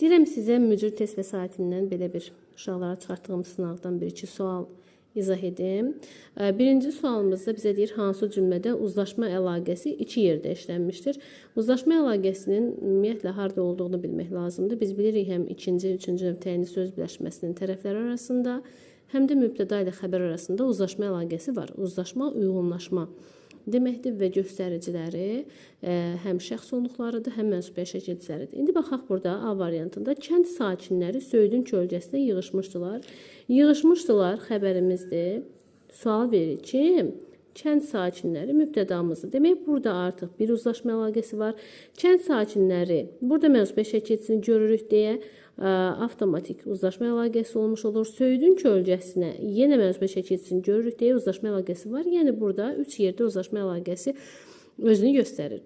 İstəyirəm sizə mücür test vəsaitindən belə bir uşaqlara çıxartdığım sınavdan bir-iki sual izah edim. Birinci sualımızda bizə deyir, hansı cümlədə uzlaşma əlaqəsi iki yerdə işlənmişdir? Uzlaşma əlaqəsinin ümumiyyətlə harda olduğunu bilmək lazımdır. Biz bilirik həm ikinci, üçüncü növ təyinli söz birləşməsinin tərəfləri arasında, həm də mübtəda ilə xəbər arasında uzlaşma əlaqəsi var. Uzlaşma, uyğunlaşma deməkdir və göstəriciləri həm şəxs onluqlarıdır, həm mənsubiyyət şəkilçisidir. İndi baxaq burada A variantında kənd sakinləri Söyüdün kölgəsinə yığışmışdılar. Yığışmışdılar xəbərimizdir. Sual verir ki, kənd sakinləri mübtədamızdır. Demək, burada artıq bir uzlaşma əlaqəsi var. Kənd sakinləri, burada mənsubiyyət şəkilçisini görürük deyə avtomatik uzlaşma əlaqəsi olmuş olur. Söyüdün kölgəsinə yenə mənsubiyyət şəkilçisini görürük deyə uzlaşma əlaqəsi var. Yəni burada 3 yerdə uzlaşma əlaqəsi özünü göstərir.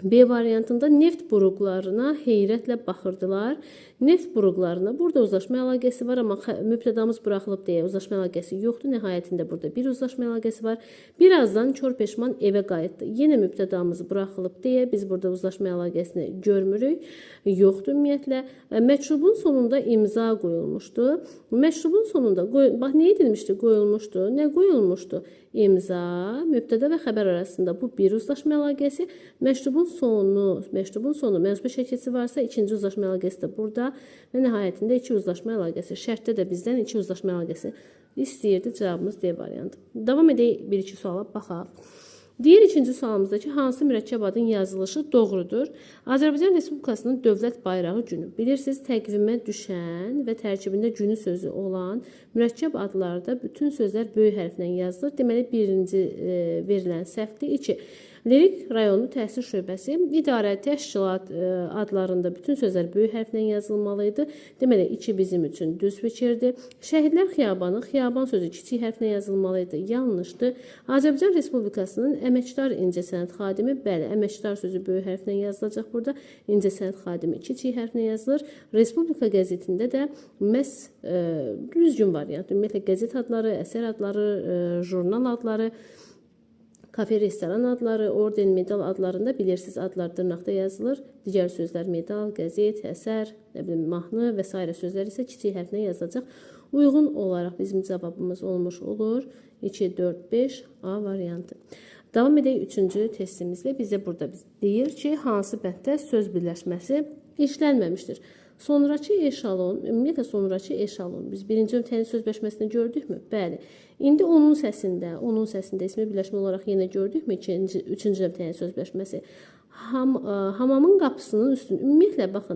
B variantında neft buruqlarına heyrətlə baxırdılar. Neft buruqlarına burada uzlaşma əlaqəsi var, amma mübtədamız buraxılıb deyə uzlaşma əlaqəsi yoxdur. Nəhayətində burada bir uzlaşma əlaqəsi var. Birazdan kör peşman evə qayıtdı. Yenə mübtədamız buraxılıb deyə biz burada uzlaşma əlaqəsini görmürük. Yoxdur ümumiyyətlə. Məktubun sonunda imza qoyulmuşdu. Məktubun sonunda bax nə edilmişdi? Qoyulmuşdu. Nə qoyulmuşdu? İmza, mübtəda və xəbər arasında bu bir uzlaşma əlaqəsi. Məktubun sonu mənsubiyyət şəkilçisi varsa ikinci uzlaşma əlaqəsi də burada və nəhayətində iki uzlaşma əlaqəsi. Şərtdə də bizdən iki uzlaşma əlaqəsi istəyirdi. Cavabımız D variantı. Davam edək, bir-iki suala baxaq. Deyir ikinci sualımızdakı hansı mürəkkəb adın yazılışı doğrudur? Azərbaycan Respublikasının dövlət bayrağı günü. Bilirsiniz, təqvimə düşən və tərkibində günü sözü olan mürəkkəb adlarda bütün sözlər böyük hərflə yazılır. Deməli, birinci verilən səhvdir. 2. Lirik rayonu təhsil şöbəsi idarə təşkilat adlarında bütün sözlər böyük hərflə yazılmalıydı. Deməli, 2 bizim üçün düz fikirdir. Şəhidlər xiyabanı, xiyaban sözü kiçik hərflə yazılmalıydı. Yanlışdır. Azərbaycan Respublikasının əməkdar incəsənət xadimi, bəli, əməkdar sözü böyük hərflə yazılacaq burada. İncəsənət xadimi kiçik hərflə yazılır. Respublika qəzetində də məhz düzgün variant. Ümumiyyətlə, qəzet adları, əsər adları, jurnal adları, kafe, restoran adları, orden, medal adlarında bilirsiniz, adlar dırnaqda yazılır. Digər sözlər medal, qəzet, əsər, mahnı və s. sözlər isə kiçik hərflə yazılacaq. Uyğun olaraq bizim cavabımız olmuş olur. 2, 4, 5 A variantı. Davam edək 3-cü testimizlə. Bizə burada deyir ki, hansı bənddə söz birləşməsi işlənməmişdir. Sonrakı eşalon, ümumiyyətlə sonrakı eşalon. Biz birinci təyinli söz birləşməsini gördükmü? Bəli. İndi onun səsində ismi birləşmə olaraq yenə gördükmü? Üçüncü təyinli söz birləşməsi. Hamamın qapısının üstünü. Ümumiyyətlə, baxın,